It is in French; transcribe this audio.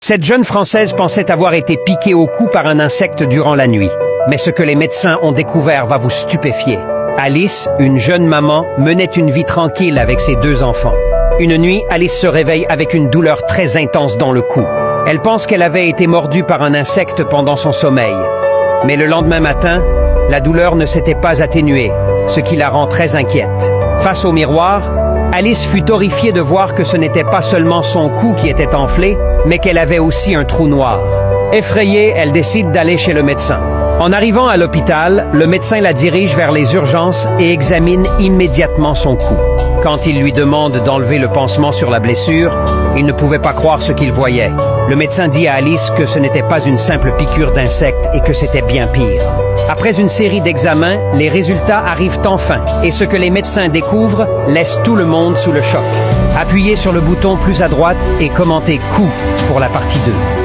Cette jeune Française pensait avoir été piquée au cou par un insecte durant la nuit. Mais ce que les médecins ont découvert va vous stupéfier. Alice, une jeune maman, menait une vie tranquille avec ses 2 enfants. Une nuit, Alice se réveille avec une douleur très intense dans le cou. Elle pense qu'elle avait été mordue par un insecte pendant son sommeil. Mais le lendemain matin, la douleur ne s'était pas atténuée, ce qui la rend très inquiète. Face au miroir, Alice fut horrifiée de voir que ce n'était pas seulement son cou qui était enflé, mais qu'elle avait aussi un trou noir. Effrayée, elle décide d'aller chez le médecin. En arrivant à l'hôpital, le médecin la dirige vers les urgences et examine immédiatement son cou. Quand il lui demande d'enlever le pansement sur la blessure, il ne pouvait pas croire ce qu'il voyait. Le médecin dit à Alice que ce n'était pas une simple piqûre d'insecte et que c'était bien pire. Après une série d'examens, les résultats arrivent enfin et ce que les médecins découvrent laisse tout le monde sous le choc. Appuyez sur le bouton plus à droite et commentez « coup » pour la partie 2.